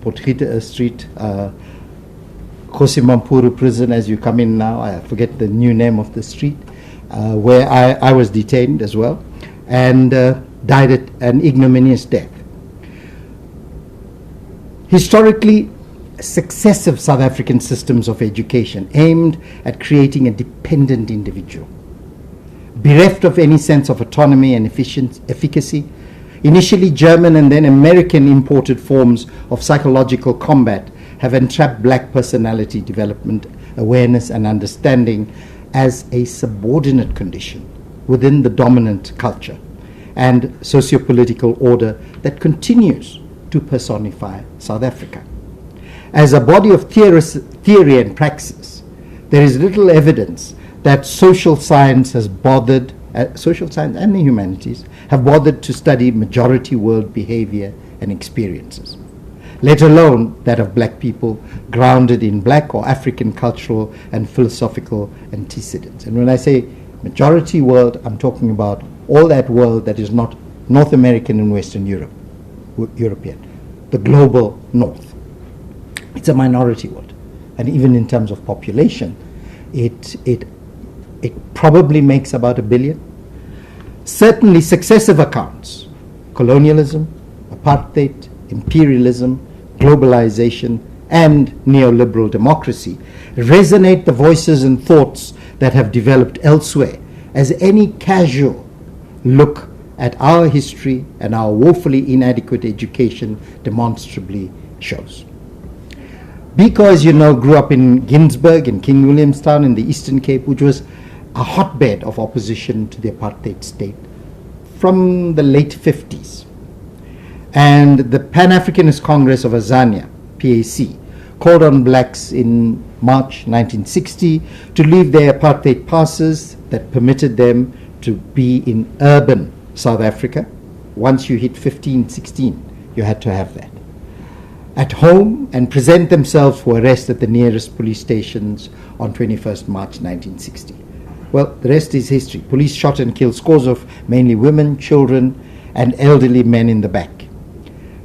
Potgieter Street, Kosimampuru prison as you come in now. I forget the new name of the street, where I was detained as well, and died at an ignominious death. Historically, successive South African systems of education aimed at creating a dependent individual, bereft of any sense of autonomy and efficacy. Initially German and then American imported forms of psychological combat have entrapped black personality development, awareness and understanding as a subordinate condition within the dominant culture and socio-political order that continues to personify South Africa. As a body of theory and praxis, there is little evidence that social science has bothered, social science and the humanities have bothered to study majority world behavior and experiences, let alone that of black people grounded in black or African cultural and philosophical antecedents. And when I say majority world, I'm talking about all that world that is not North American and Western European, the global North. It's a minority world. And even in terms of population, it probably makes about 1 billion. Certainly successive accounts, colonialism, apartheid, imperialism, globalization, and neoliberal democracy resonate the voices and thoughts that have developed elsewhere, as any casual look at our history and our woefully inadequate education demonstrably shows. Biko, as you know, grew up in Ginsberg in King Williamstown in the Eastern Cape, which was a hotbed of opposition to the apartheid state from the late 50s. And the Pan-Africanist Congress of Azania, PAC, called on blacks in March 1960 to leave their apartheid passes that permitted them to be in urban South Africa. Once you hit 15, 16, you had to have that at home, and present themselves for arrest at the nearest police stations on 21st March 1960. Well, the rest is history. Police shot and killed scores of mainly women, children, and elderly men in the back.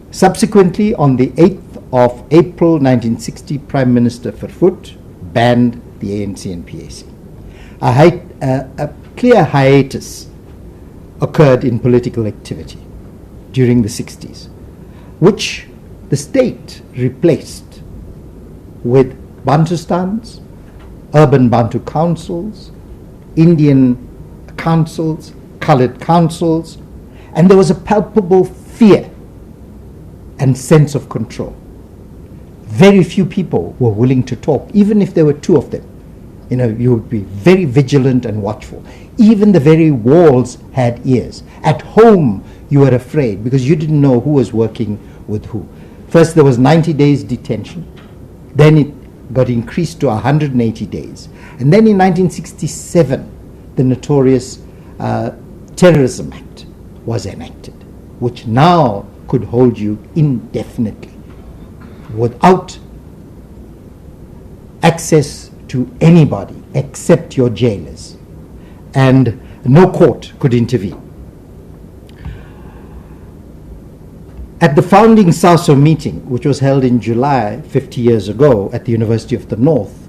Subsequently, on the 8th of April 1960, Prime Minister Verwoerd banned the ANC and PAC. A clear hiatus occurred in political activity during the 60s, which the state replaced with Bantustans, urban Bantu councils, Indian councils, colored councils, and there was a palpable fear and sense of control. Very few people were willing to talk, even if there were two of them. You know, you would be very vigilant and watchful. Even the very walls had ears. At home, you were afraid because you didn't know who was working with who. First, there was 90 days detention. Then it got increased to 180 days. And then in 1967, the notorious Terrorism Act was enacted, which now could hold you indefinitely without access to anybody except your jailers, and no court could intervene. At the founding SASO meeting, which was held in July 50 years ago at the University of the North,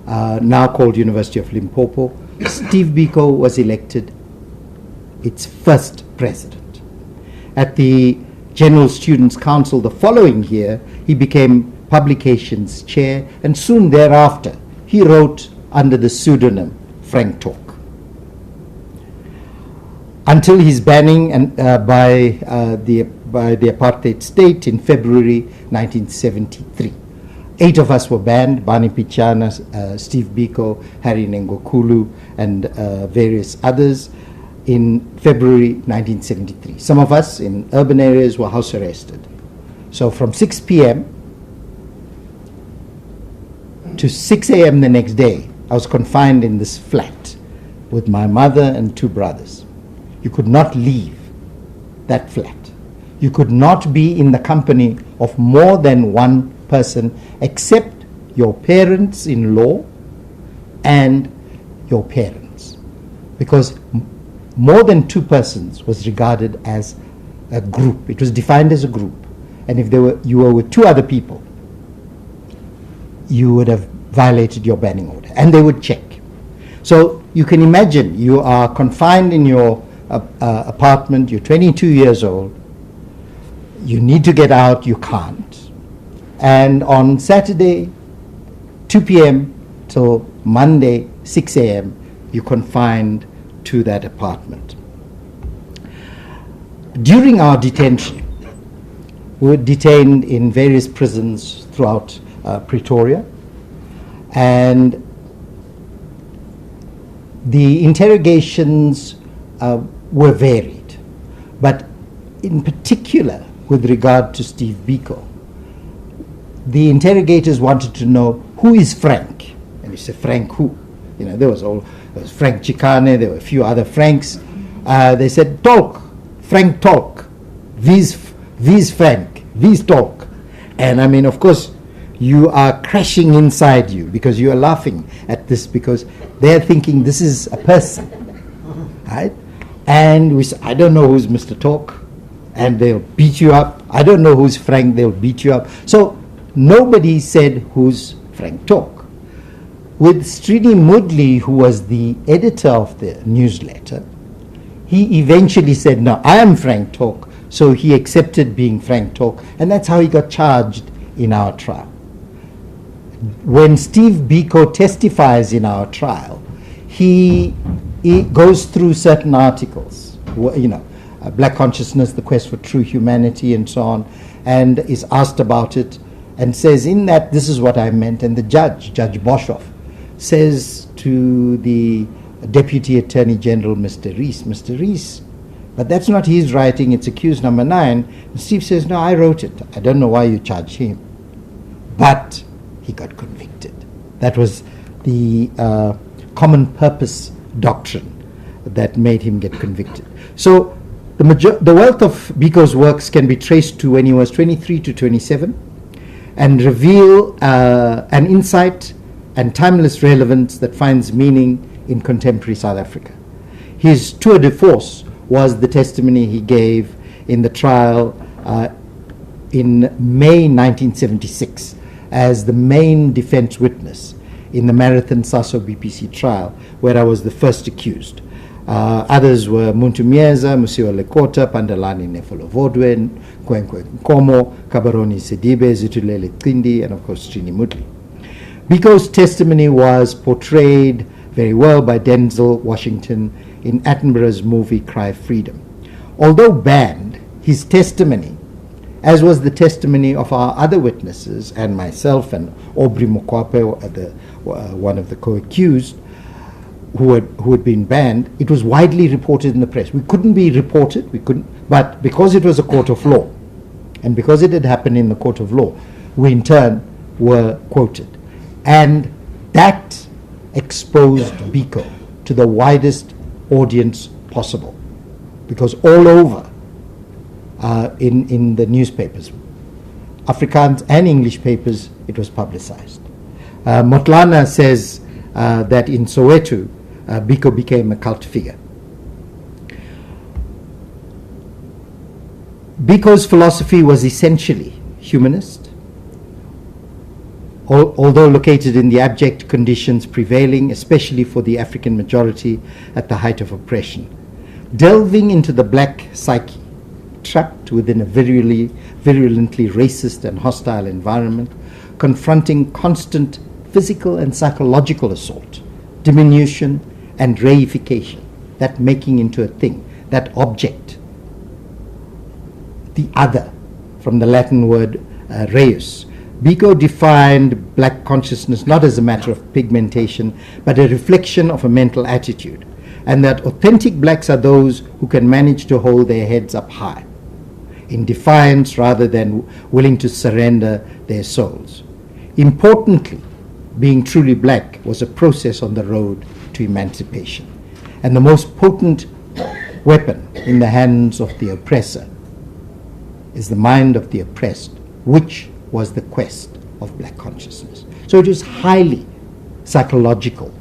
now called University of Limpopo, Steve Biko was elected its first president. At the General Students' Council the following year, he became publications chair, and soon thereafter he wrote under the pseudonym Frank Talk, until his banning by the apartheid state in February 1973. 8 of us were banned: Bani Pichana, Steve Biko, Harry Nengokulu, and various others, in February 1973. Some of us in urban areas were house arrested. So from 6 p.m. to 6 a.m. the next day, I was confined in this flat with my mother and 2 brothers. You could not leave that flat. You could not be in the company of more than one person except your parents-in-law and your parents, because more than 2 persons was regarded as a group. It was defined as a group, and if you were with two other people, you would have violated your banning order, and they would check. So you can imagine you are confined in your apartment, you're 22 years old, you need to get out, you can't. And on Saturday, 2 p.m. till Monday, 6 a.m., you're confined to that apartment. During our detention, we were detained in various prisons throughout Pretoria, and the interrogations were varied, but in particular with regard to Steve Biko, the interrogators wanted to know, who is Frank? And you say, Frank who? You know, there was Frank Chikane, there were a few other Franks. They said, talk, Frank talk, Vies Frank, Vies talk. And I mean, of course, you are crashing inside you because you are laughing at this, because they're thinking this is a person, right? And we say, I don't know who's Mr. Talk, and they'll beat you up. I don't know who's Frank, they'll beat you up. So nobody said who's Frank Talk. With Srini Mudli, who was the editor of the newsletter, he eventually said, no, I am Frank Talk. So he accepted being Frank Talk, and that's how he got charged in our trial. When Steve Biko testifies in our trial, he goes through certain articles, you know, Black Consciousness, The Quest for True Humanity, and so on, and is asked about it, and says, in that, this is what I meant. And the Judge Boshoff, says to the Deputy Attorney General, Mr. Rees, but that's not his writing, it's accused number 9. And Steve says, no, I wrote it. I don't know why you charge him. But he got convicted. That was the common purpose doctrine that made him get convicted. So the wealth of Biko's works can be traced to when he was 23 to 27 and reveal an insight and timeless relevance that finds meaning in contemporary South Africa. His tour de force was the testimony he gave in the trial in May 1976 as the main defense witness in the Marathon Sasso BPC trial, where I was the first accused. Others were Muntu Mieza, Musio Lekota, Pandalani Nefolovodwe, Kwenkwe Nkomo, Kabaroni Sidibe, Zitulele Kindi, and of course Srini Mudli. Biko's testimony was portrayed very well by Denzel Washington in Attenborough's movie Cry Freedom. Although banned, his testimony, as was the testimony of our other witnesses and myself and Aubrey Mokwape, one of the co-accused, who had been banned, it was widely reported in the press. We couldn't be reported, but because it was a court of law, and because it had happened in the court of law, we in turn were quoted. And that exposed Biko to the widest audience possible, because all over in the newspapers, Afrikaans and English papers, it was publicized. Motlana says that in Soweto, Biko became a cult figure. Biko's philosophy was essentially humanist, although located in the abject conditions prevailing, especially for the African majority at the height of oppression. Delving into the black psyche, trapped within a virulently racist and hostile environment, confronting constant physical and psychological assault, diminution and reification, that making into a thing, that object, the other, from the Latin word reus. Biko defined black consciousness not as a matter of pigmentation, but a reflection of a mental attitude, and that authentic blacks are those who can manage to hold their heads up high, in defiance rather than willing to surrender their souls. Importantly, being truly black was a process on the road to emancipation, and the most potent weapon in the hands of the oppressor is the mind of the oppressed, which was the quest of black consciousness. So it was highly psychological,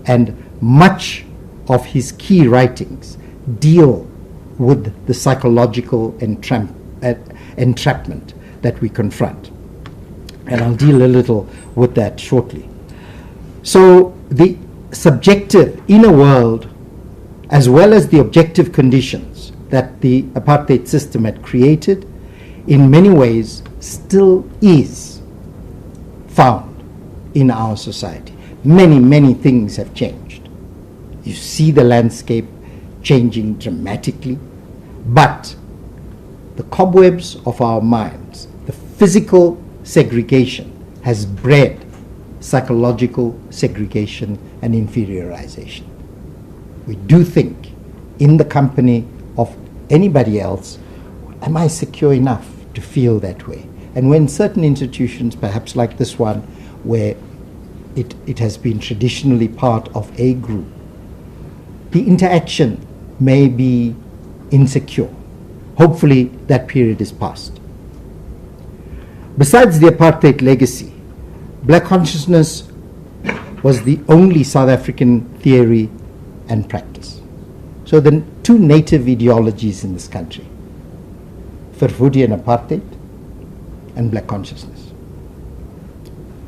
and much of his key writings deal with the psychological entrapment that we confront. And I'll deal a little with that shortly. So the subjective inner world, as well as the objective conditions that the apartheid system had created, in many ways still is found in our society. Many, many things have changed. You see the landscape changing dramatically, but the cobwebs of our minds, the physical segregation, has bred psychological segregation and inferiorization. We do think, in the company of anybody else, am I secure enough to feel that way? And when certain institutions, perhaps like this one, where it has been traditionally part of a group, the interaction may be insecure. Hopefully that period is past. Besides the apartheid legacy, black consciousness was the only South African theory and practice. So the two native ideologies in this country, Verwoedian apartheid and black consciousness,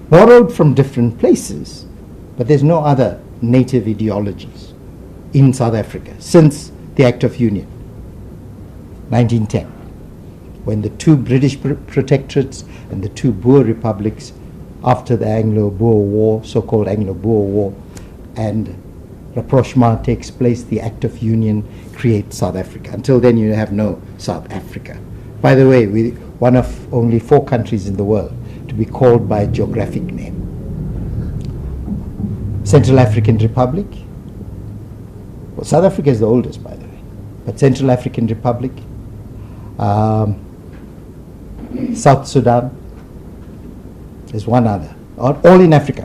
borrowed from different places, but there's no other native ideologies in South Africa since the Act of Union, 1910, when the two British protectorates and the two Boer republics, after the Anglo-Boer War, so-called Anglo-Boer War, and rapprochement takes place, the Act of Union creates South Africa. Until then, you have no South Africa. By the way, we're one of only 4 countries in the world to be called by a geographic name. Central African Republic. Well, South Africa is the oldest, by the way, but Central African Republic, South Sudan, there's one other, all in Africa.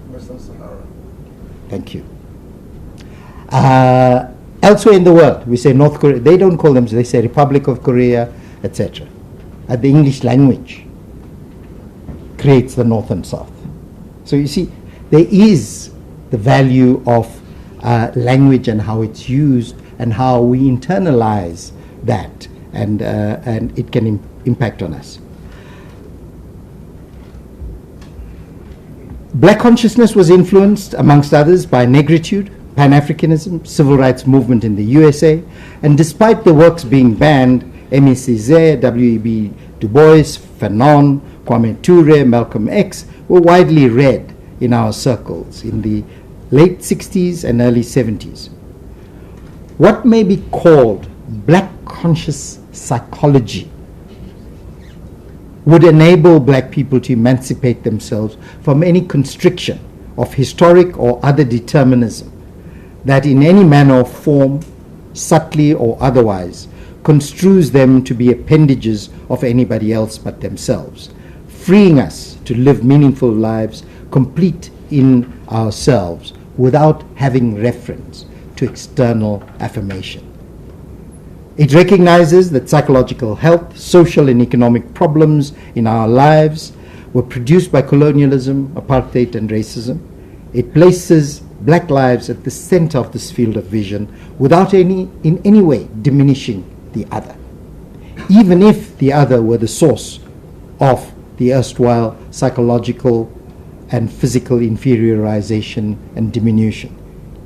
Western Sahara. Thank you. Elsewhere in the world, we say North Korea. They don't call them, they say Republic of Korea, etc. The English language creates the North and South. So you see, there is the value of language and how it's used and how we internalize that, and it can impact on us. Black consciousness was influenced, amongst others, by negritude, Pan-Africanism, civil rights movement in the USA, and despite the works being banned, Aimé Césaire, W.E.B. Du Bois, Fanon, Kwame Ture, Malcolm X were widely read in our circles in the late 60s and early 70s. What may be called black conscious psychology would enable black people to emancipate themselves from any constriction of historic or other determinism that in any manner or form, subtly or otherwise, construes them to be appendages of anybody else but themselves, freeing us to live meaningful lives complete in ourselves without having reference to external affirmation. It recognizes that psychological health, social and economic problems in our lives were produced by colonialism, apartheid, and racism. It places black lives at the center of this field of vision without in any way diminishing the other, even if the other were the source of the erstwhile psychological and physical inferiorization and diminution.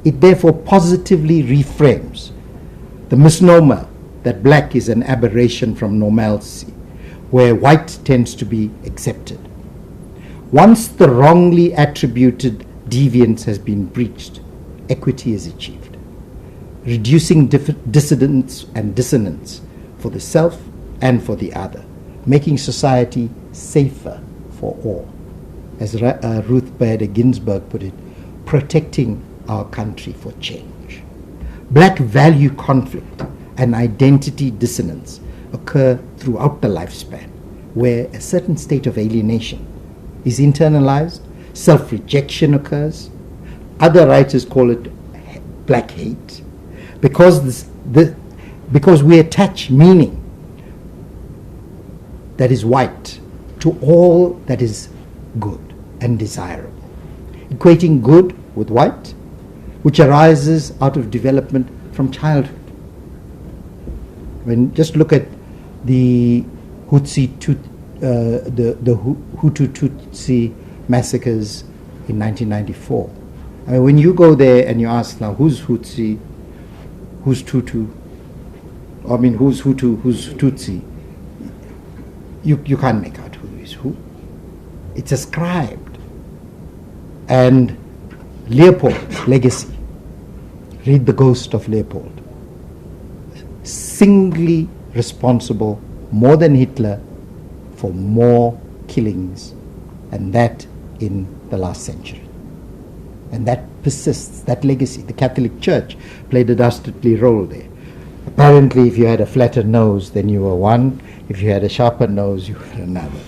It therefore positively reframes the misnomer that black is an aberration from normalcy, where white tends to be accepted. Once the wrongly attributed deviance has been breached, equity is achieved, reducing dissidence and dissonance for the self and for the other, making society safer for all. As Ruth Bader Ginsburg put it, protecting our country for change. Black value conflict and identity dissonance occur throughout the lifespan, where a certain state of alienation is internalized, self-rejection occurs. Other writers call it black hate, because we attach meaning that is white to all that is good and desirable, equating good with white, which arises out of development from childhood. Just look at the the Hutu Tutsi massacres in 1994. I mean, when you go there and you ask now, who's Hutsi, who's Tutu, I mean, who's Hutu, who's Tutsi, you can't make out who is who. It's ascribed. And Leopold's legacy, read The Ghost of Leopold, singly responsible, more than Hitler, for more killings, and that in the last century. And that persists, that legacy. The Catholic Church played a dastardly role there. Apparently, if you had a flatter nose, then you were one. If you had a sharper nose, you were another.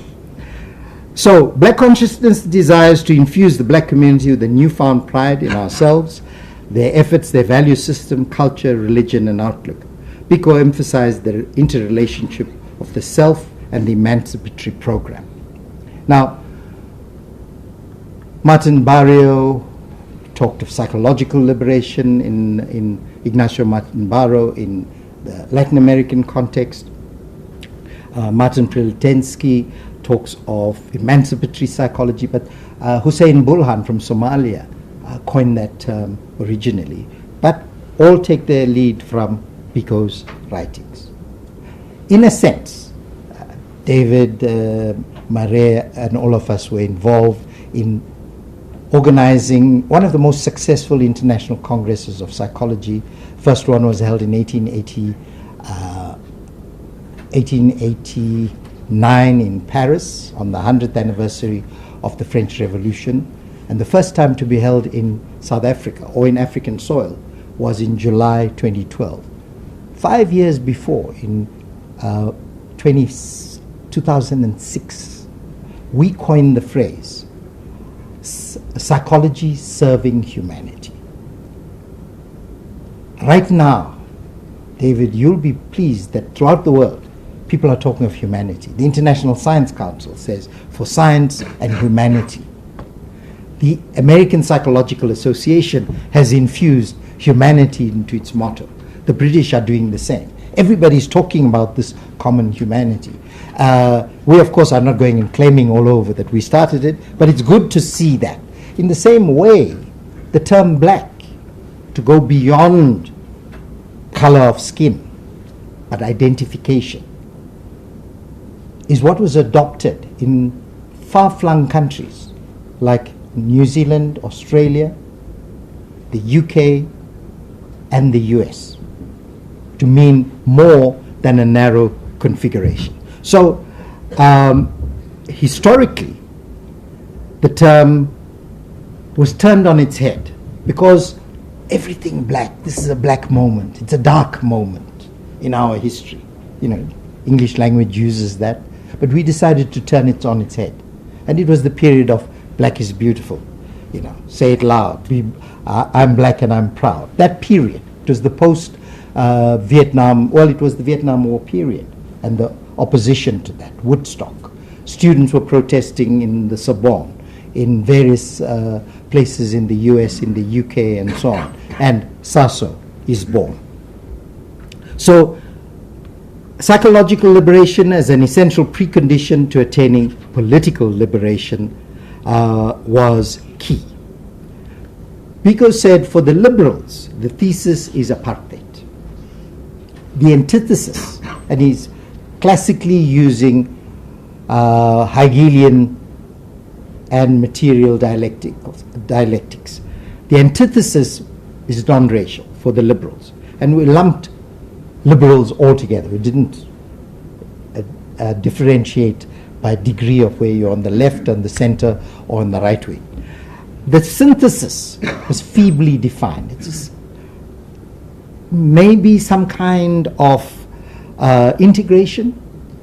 So, black consciousness desires to infuse the black community with a newfound pride in ourselves, their efforts, their value system, culture, religion, and outlook. Biko emphasized the interrelationship of the self and the emancipatory program. Now, Martin Barrio talked of psychological liberation in Ignacio Martin Barrio in the Latin American context. Martin Priltensky talks of emancipatory psychology, but Hussein Bulhan from Somalia coined that term originally. But all take their lead from Biko's writings. In a sense, David, Marais, and all of us were involved in organizing one of the most successful international congresses of psychology. First one was held in 1889 in Paris on the 100th anniversary of the French Revolution. And the first time to be held in South Africa or in African soil was in July 2012. 5 years before, in 2006, we coined the phrase, psychology serving humanity. Right now, David, you'll be pleased that throughout the world, people are talking of humanity. The International Science Council says, for science and humanity. The American Psychological Association has infused humanity into its motto. The British are doing the same. Everybody's talking about this common humanity. We, of course, are not going and claiming all over that we started it, but it's good to see that. In the same way, the term black, to go beyond color of skin, but identification, is what was adopted in far-flung countries like New Zealand, Australia, the UK, and the US, to mean more than a narrow configuration. So, historically, the term was turned on its head because everything black, this is a black moment, it's a dark moment in our history. You know, English language uses that, but we decided to turn it on its head. And it was the period of black is beautiful, you know, say it loud, I'm black and I'm proud. That period, it was the post-Vietnam, it was the Vietnam War period and the opposition to that, Woodstock. Students were protesting in the Sorbonne, in various places in the US, in the UK, and so on. And Sasso is born. So, psychological liberation as an essential precondition to attaining political liberation was key. Biko said, for the liberals, the thesis is apartheid. The antithesis, and he's classically using Hegelian and material dialectics. The antithesis is non-racial for the liberals. And we lumped liberals all together. We didn't differentiate by degree of where you're on the left, on the center, or on the right wing. The synthesis was feebly defined. It's just maybe some kind of integration,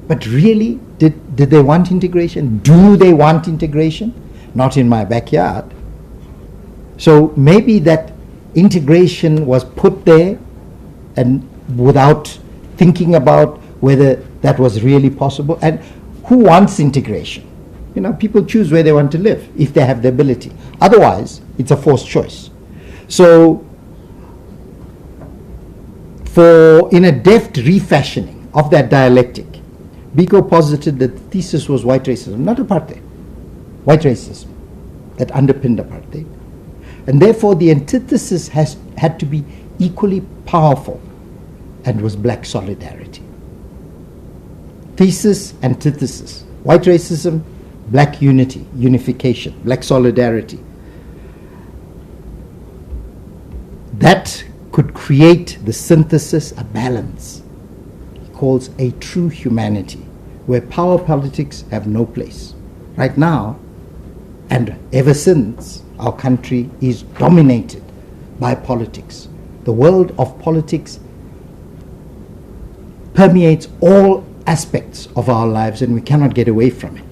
but really, did they want integration? Do they want integration? Not in my backyard. So maybe that integration was put there and without thinking about whether that was really possible. And who wants integration? You know, people choose where they want to live if they have the ability. Otherwise, it's a forced choice. So, in a deft refashioning of that dialectic, Biko posited that the thesis was white racism, not apartheid, white racism that underpinned apartheid. And therefore the antithesis had to be equally powerful, and was black solidarity. Thesis, antithesis. White racism, black unity, unification, black solidarity. That could create the synthesis, a balance. He calls a true humanity, where power politics have no place. Right now, and ever since, our country is dominated by politics. The world of politics permeates all aspects of our lives, and we cannot get away from it.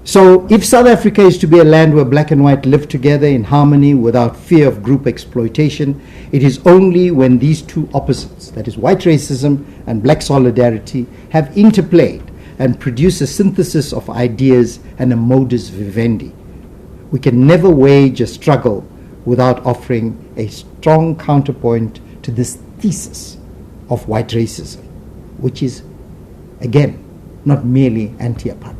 So if South Africa is to be a land where black and white live together in harmony without fear of group exploitation, it is only when these two opposites, that is white racism and black solidarity, have interplayed and produce a synthesis of ideas and a modus vivendi. We can never wage a struggle without offering a strong counterpoint to this thesis of white racism, which is, again, not merely anti-apartheid.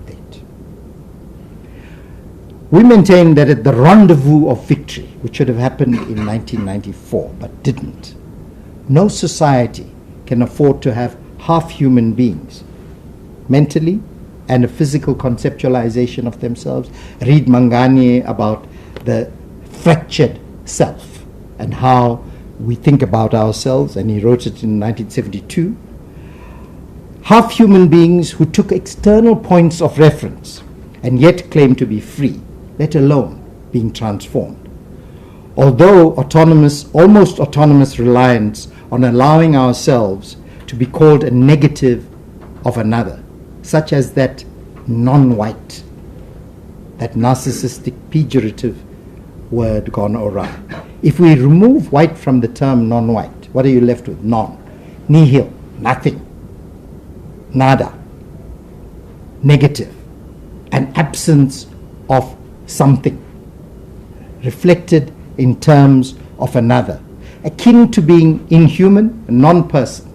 We maintain that at the rendezvous of victory, which should have happened in 1994 but didn't, no society can afford to have half human beings, mentally and a physical conceptualization of themselves. Read Mangani about the fractured self and how we think about ourselves, and he wrote it in 1972. Half human beings who took external points of reference and yet claim to be free, let alone being transformed. Although almost autonomous reliance on allowing ourselves to be called a negative of another, such as that non-white, that narcissistic, pejorative word gone awry. If we remove white from the term non-white, what are you left with? Non, nihil, nothing, nada, negative, an absence of something, reflected in terms of another, akin to being inhuman, a non-person.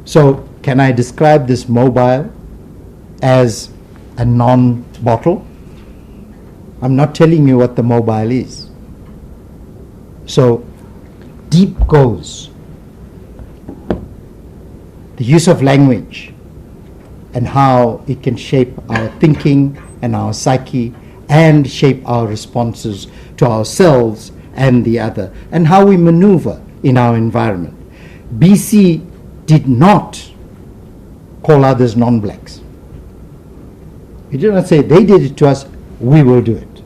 So can I describe this mobile as a non-bottle? I'm not telling you what the mobile is. So deep goes the use of language and how it can shape our thinking and our psyche and shape our responses to ourselves and the other, and how we maneuver in our environment. BC did not call others non-blacks. He did not say they did it to us, we will do it.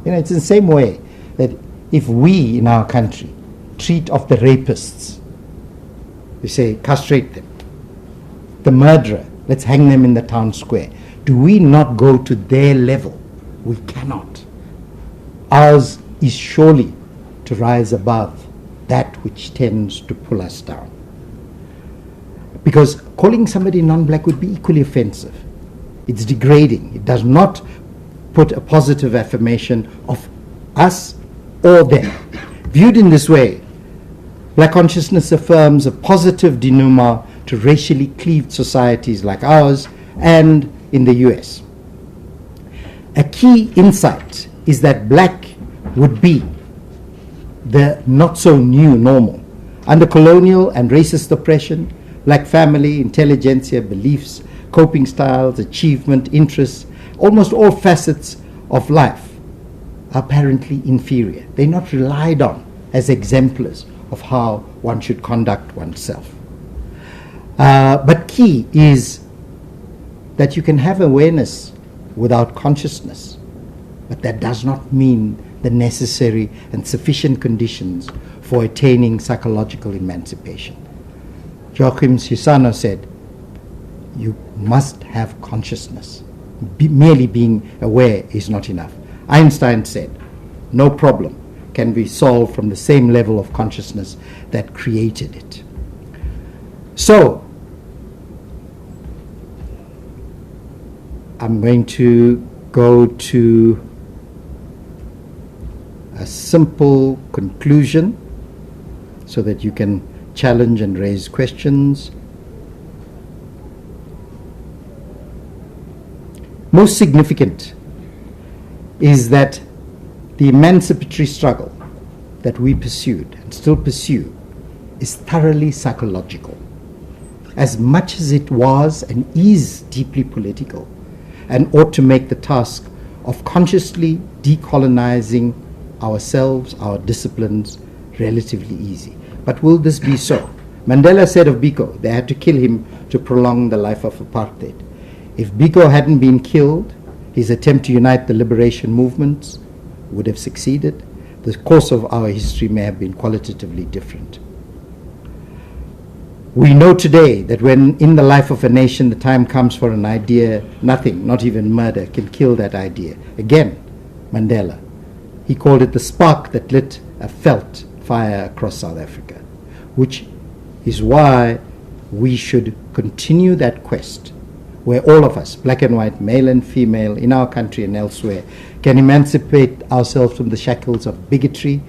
You know, it's in the same way that if we in our country treat of the rapists, we say castrate them. The murderer, let's hang them in the town square. Do we not go to their level? We cannot. Ours is surely to rise above that which tends to pull us down. Because calling somebody non-black would be equally offensive. It's degrading. It does not put a positive affirmation of us or them. Viewed in this way, black consciousness affirms a positive denouement to racially cleaved societies like ours and in the US. A key insight is that black would be the not so new normal. Under colonial and racist oppression, black family, intelligentsia, beliefs, coping styles, achievement, interests, almost all facets of life are apparently inferior. They're not relied on as exemplars of how one should conduct oneself. But key is that you can have awareness without consciousness, but that does not mean the necessary and sufficient conditions for attaining psychological emancipation. Joachim Susano said, you must have consciousness. Merely being aware is not enough. Einstein said, no problem can be solved from the same level of consciousness that created it. So, I'm going to go to a simple conclusion so that you can challenge and raise questions. Most significant is that the emancipatory struggle that we pursued and still pursue is thoroughly psychological, as much as it was and is deeply political, and ought to make the task of consciously decolonizing ourselves, our disciplines, relatively easy. But will this be so? Mandela said of Biko, they had to kill him to prolong the life of apartheid. If Biko hadn't been killed, his attempt to unite the liberation movements would have succeeded. The course of our history may have been qualitatively different. We know today that when in the life of a nation the time comes for an idea, nothing, not even murder, can kill that idea. Again, Mandela, he called it the spark that lit a felt fire across South Africa, which is why we should continue that quest, where all of us, black and white, male and female, in our country and elsewhere, can emancipate ourselves from the shackles of bigotry,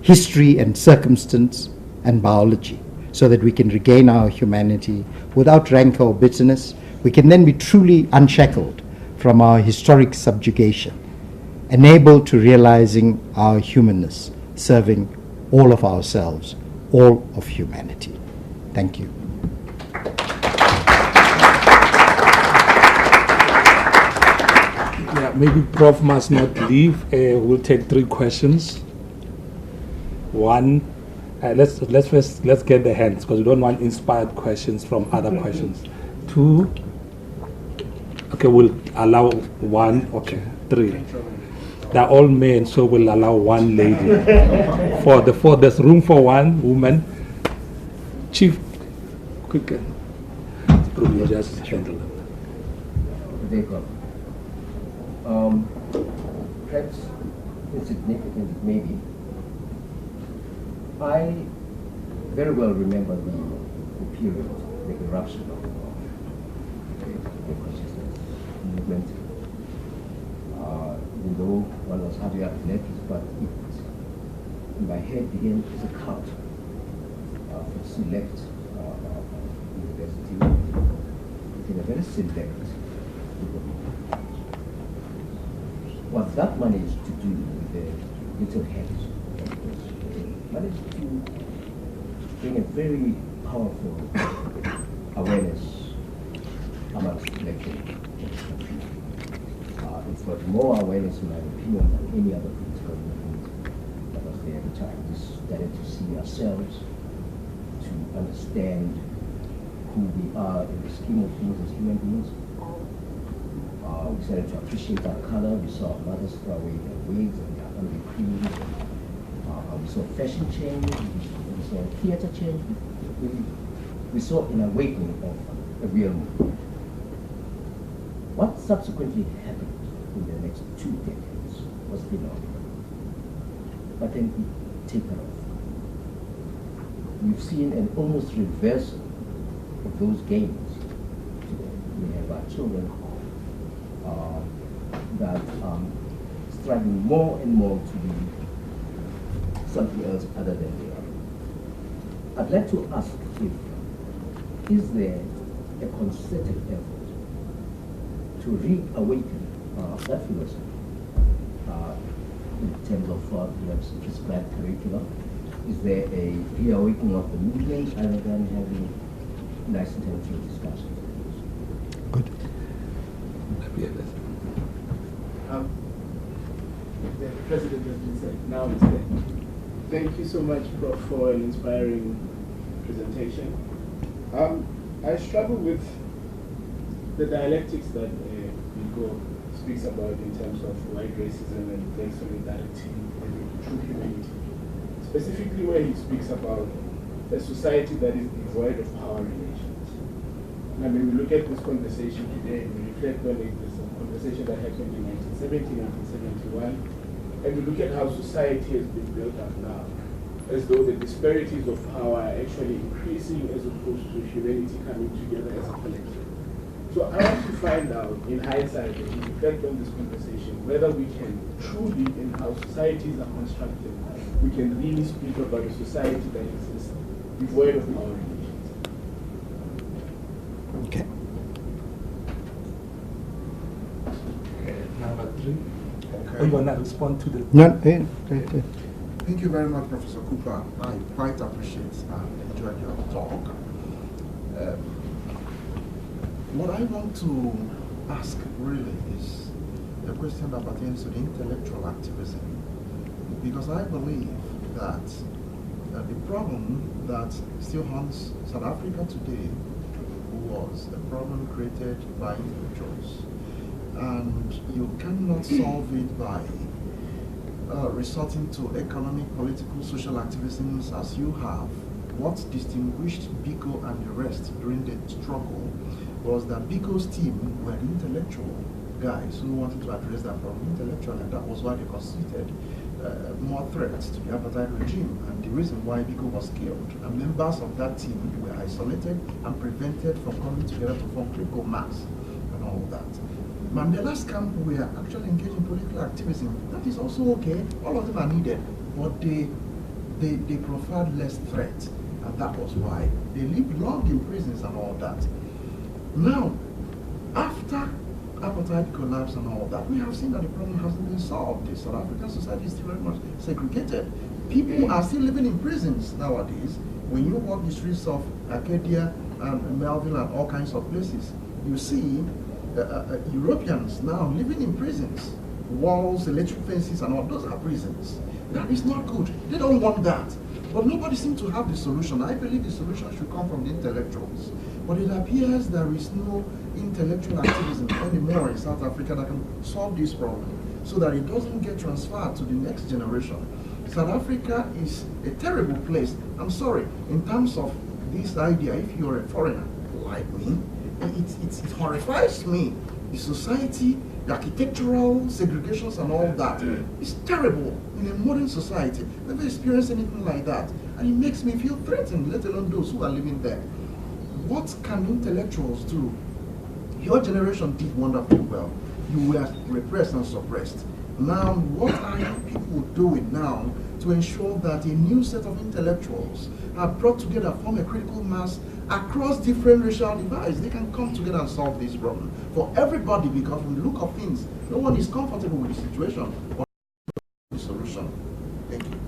history and circumstance, and biology, so that we can regain our humanity without rancor or bitterness. We can then be truly unshackled from our historic subjugation, enabled to realizing our humanness, serving all of ourselves, all of humanity. Thank you. Yeah, maybe Prof must not leave. We'll take 3 questions. One, let's get the hands, because we don't want inspired questions from other questions. 2, okay, we'll allow 1. Okay, 3. They're all men, so we'll allow 1 lady. For the 4, there's room for 1 woman. Chief, quick. You just handle it. Biko. Perhaps insignificant, maybe. I very well remember the period, the eruption of the consciousness movement. Even though one was hardly athletics, but it, in my head, began as a cult for select university within a very select group of people. What that managed to do with the little heads managed to bring a very powerful awareness amongst collective. It's got more awareness, in my opinion, than any other political movement that was there at the time. We started to see ourselves, to understand who we are in the scheme of things as human beings. We started to appreciate our color. We saw our mothers throw away their wigs and their ugly creams. We saw fashion change. We saw theater change. We saw an awakening of a real movement. What subsequently happened in the next 2 decades was phenomenal. But then it tapered off. We've seen an almost reversal of those gains today. We have our children that are striving more and more to be something else other than they are. I'd like to ask if is there a concerted effort to reawaken that philosophy in terms of perhaps prescribed curriculum? Is there a reawakening of the movement other than having nice intellectual discussions? Good. The president has been said, now it's there. Thank you so much, Prof, for an inspiring presentation. I struggle with the dialectics that Biko speaks about in terms of white racism and black solidarity and true humanity. Specifically where he speaks about a society that is devoid of power relations. And when we look at this conversation today, we reflect on it, this conversation that happened in 1970, 1971, and we look at how society has been built up now, as though the disparities of power are actually increasing as opposed to humanity coming together as a collective. So I want to find out, in hindsight, and reflect on this conversation, whether we can truly, in how societies are constructed, we can really speak about a society that exists devoid of power relations. Okay. three. Okay. Or you want to respond to the... No, Thank you very much, Professor Cooper. I quite appreciate and enjoyed your talk. What I want to ask really is a question that pertains to the intellectual activism. Because I believe that the problem that still haunts South Africa today was a problem created by intellectuals. And you cannot solve it by resorting to economic, political, social activisms as you have. What distinguished Biko and the rest during the struggle was that Biko's team were the intellectual guys who wanted to address that problem intellectually, and that was why they constituted more threats to the apartheid regime, and the reason why Biko was killed. And members of that team were isolated and prevented from coming together to form critical mass and all that. Mandela's camp were actually engaged in political activism. That is also okay. All of them are needed, but they preferred less threat, and that was why they lived long in prisons and all that. Now, after apartheid collapse and all that, we have seen that the problem hasn't been solved. The South African society is still very much segregated. People are still living in prisons nowadays. When you walk the streets of Arcadia and Melville and all kinds of places, you see Europeans now living in prisons. Walls, electric fences, and all those are prisons. That is not good. They don't want that. But nobody seems to have the solution. I believe the solution should come from the intellectuals. But it appears there is no intellectual activism anymore in South Africa that can solve this problem so that it doesn't get transferred to the next generation. South Africa is a terrible place. I'm sorry, in terms of this idea, if you're a foreigner like me, it horrifies me. The society, the architectural segregations and all that is terrible in a modern society. Never experienced anything like that. And it makes me feel threatened, let alone those who are living there. What can intellectuals do? Your generation did wonderfully well. You were repressed and suppressed. Now, what are you people doing now to ensure that a new set of intellectuals are brought together, form a critical mass across different racial divides? They can come together and solve this problem for everybody, because from the look of things, no one is comfortable with the situation or the solution. Thank you.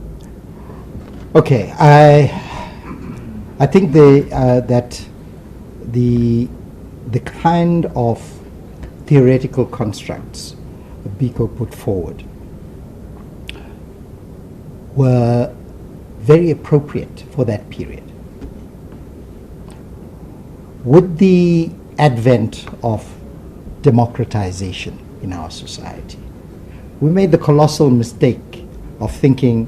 Okay, I think that the kind of theoretical constructs Biko put forward were very appropriate for that period. With the advent of democratization in our society, we made the colossal mistake of thinking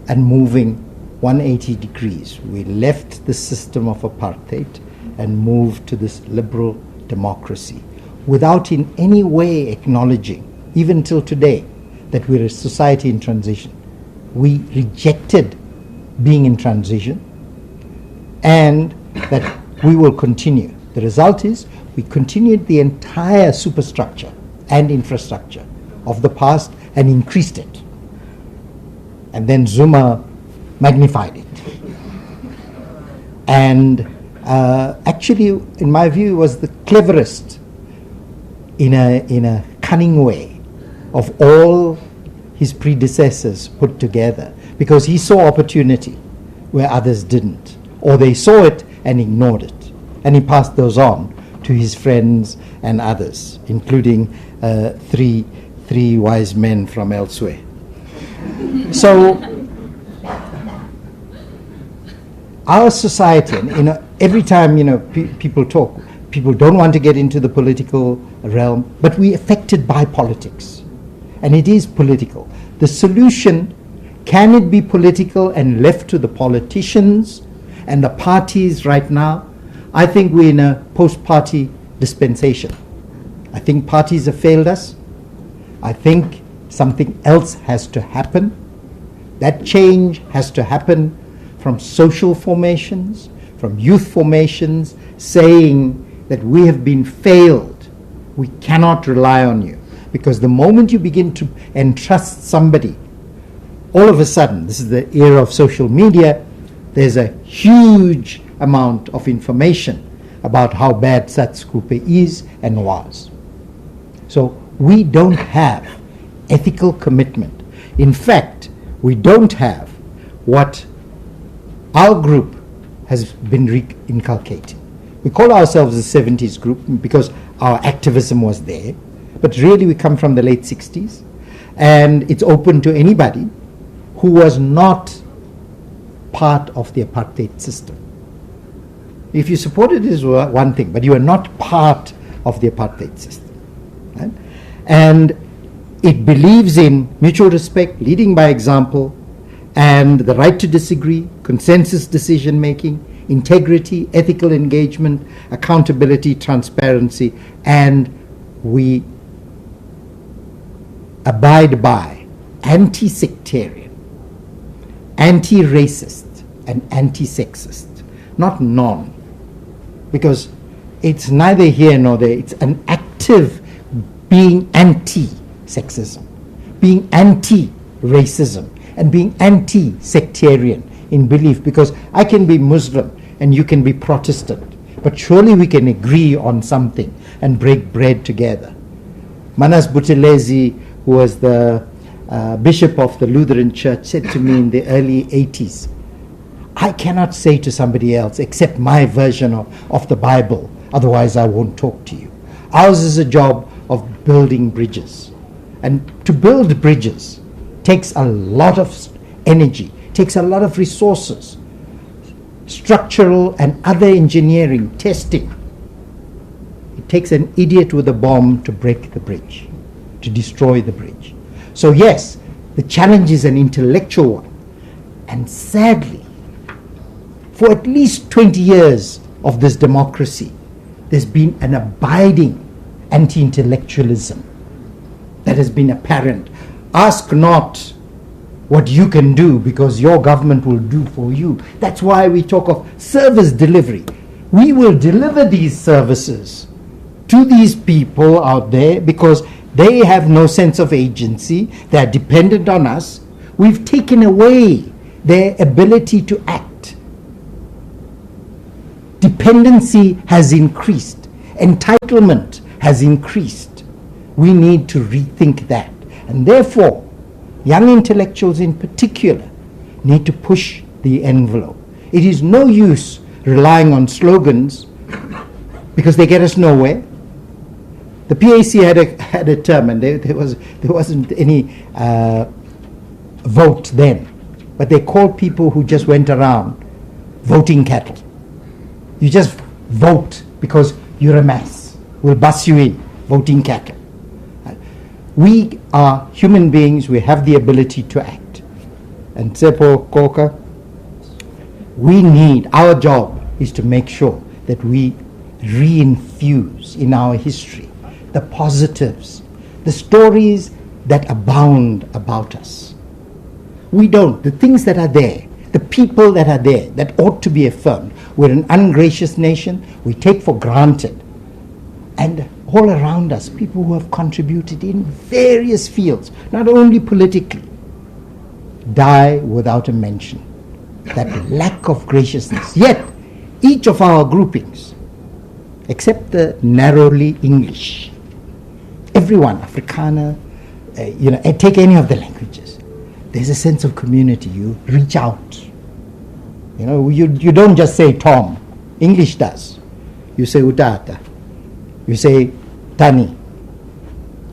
and moving 180 degrees. We left the system of apartheid and moved to this liberal democracy without in any way acknowledging, even till today, that we're a society in transition. We rejected being in transition and that we will continue. The result is we continued the entire superstructure and infrastructure of the past and increased it. And then Zuma magnified it. And actually, in my view, was the cleverest in a cunning way of all his predecessors put together, because he saw opportunity where others didn't, or they saw it and ignored it, and he passed those on to his friends and others, including three wise men from elsewhere. So our society, every time people talk, people don't want to get into the political realm, but we're affected by politics, and it is political. The solution, can it be political and left to the politicians and the parties right now? I think we're in a post-party dispensation. I think parties have failed us. I think something else has to happen. That change has to happen from social formations, from youth formations, saying that we have been failed. We cannot rely on you. Because the moment you begin to entrust somebody, all of a sudden, this is the era of social media, there's a huge amount of information about how bad Saths is and was. So we don't have ethical commitment. In fact, we don't have what our group has been inculcating. We call ourselves the 70s group because our activism was there, but really we come from the late 60s, and it's open to anybody who was not part of the apartheid system. If you supported it is one thing, but you are not part of the apartheid system. Right? And it believes in mutual respect, leading by example, and the right to disagree, consensus decision making, integrity, ethical engagement, accountability, transparency, and we abide by anti-sectarian, anti-racist, and anti-sexist, not non, because it's neither here nor there. It's an active being anti-sexism, being anti-racism, and being anti-sectarian in belief, because I can be Muslim and you can be Protestant, but surely we can agree on something and break bread together. Manas Buthelezi, who was the bishop of the Lutheran Church, said to me in the early 80s, I cannot say to somebody else except my version of the Bible, otherwise I won't talk to you. Ours is a job of building bridges. And to build bridges takes a lot of energy, takes a lot of resources, structural and other engineering, testing. It takes an idiot with a bomb to break the bridge, to destroy the bridge. So yes, the challenge is an intellectual one. And sadly, for at least 20 years of this democracy, there's been an abiding anti-intellectualism that has been apparent. Ask not what you can do because your government will do for you. That's why we talk of service delivery. We will deliver these services to these people out there because they have no sense of agency. They are dependent on us. We've taken away their ability to act. Dependency has increased. Entitlement has increased. We need to rethink that. And therefore, young intellectuals in particular need to push the envelope. It is no use relying on slogans because they get us nowhere. The PAC had a term, and there wasn't any vote then, but they called people who just went around voting cattle. You just vote because you're a mass. We'll bus you in, voting cattle. We are human beings. We have the ability to act. And Tsepo Koka, our job is to make sure that we reinfuse in our history the positives, the stories that abound about us. The things that are there, the people that are there, that ought to be affirmed. We're an ungracious nation. We take for granted. And all around us, people who have contributed in various fields, not only politically, die without a mention. That lack of graciousness. Yet, each of our groupings, except the narrowly English, everyone, Afrikaner, take any of the languages, there's a sense of community. You reach out. You don't just say Tom. English does. You say Utata. You say Tani.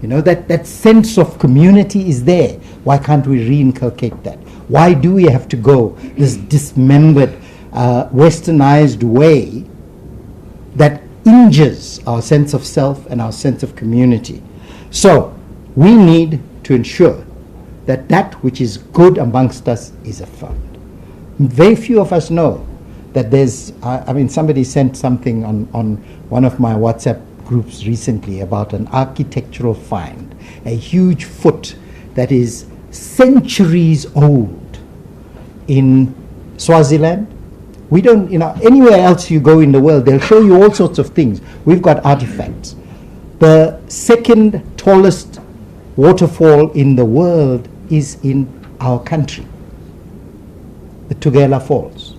That sense of community is there. Why can't we reinculcate that? Why do we have to go this dismembered, westernized way that injures our sense of self and our sense of community? So we need to ensure that which is good amongst us is affirmed. Very few of us know that there's, somebody sent something on one of my WhatsApp groups recently about an architectural find, a huge foot that is centuries old in Swaziland. We don't, anywhere else you go in the world, they'll show you all sorts of things. We've got artifacts. The second tallest waterfall in the world is in our country, the Tugela Falls.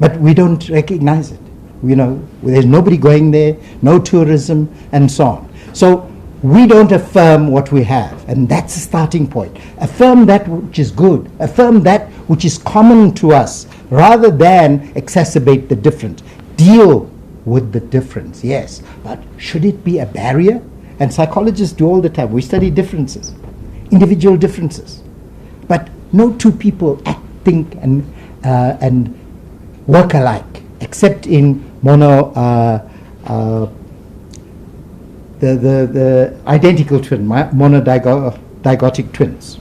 But we don't recognize it. There's nobody going there, no tourism, and so on. So we don't affirm what we have, and that's the starting point. Affirm that which is good, affirm that which is common to us, rather than exacerbate the difference. Deal with the difference, yes, but should it be a barrier? And psychologists do all the time. We study differences, individual differences, but no two people act, think, and work alike, except in the identical twin, monozygotic twins.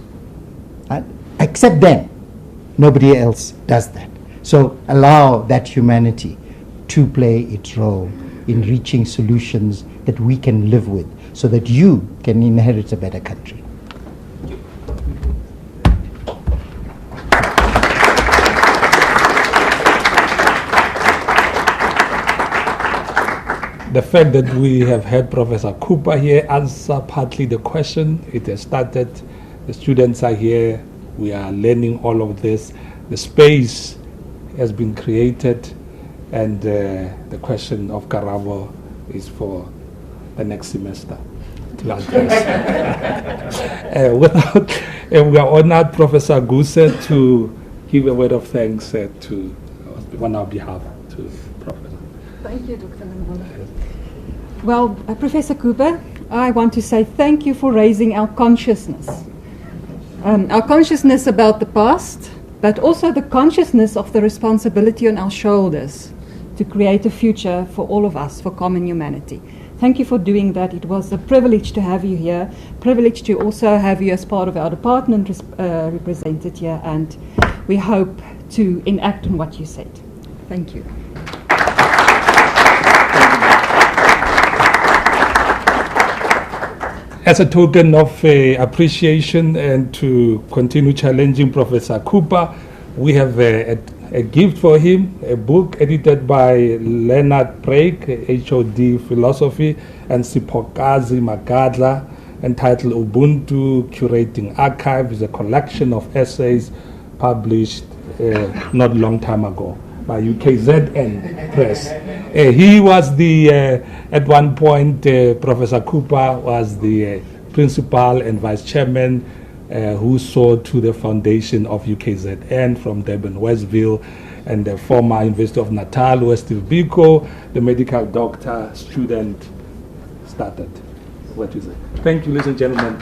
Right? Except then, nobody else does that. So allow that humanity to play its role in reaching solutions that we can live with, so that you can inherit a better country. The fact that we have had Professor Cooper here answer partly the question, it has started, the students are here, we are learning all of this, the space has been created, and the question of Karabo is for the next semester to address. We are honored, Professor Guse, to give a word of thanks on our behalf to Professor. Thank you, Dr. Lambola. Well, Professor Cooper, I want to say thank you for raising our consciousness about the past, but also the consciousness of the responsibility on our shoulders to create a future for all of us, for common humanity. Thank you for doing that. It was a privilege to have you here, privilege to also have you as part of our department represented here, and we hope to enact on what you said. Thank you. As a token of appreciation and to continue challenging Professor Cooper, we have a gift for him, a book edited by Leonard Brake, HOD Philosophy, and Sipokazi Magadla, entitled Ubuntu Curating Archive. Is a collection of essays published not long time ago by UKZN Press. He was at one point, Professor Cooper was the principal and vice chairman who saw to the foundation of UKZN from Durban, Westville, and the former University of Natal, where Steve Biko, the medical doctor, student, started. What you say? Thank you, ladies and gentlemen.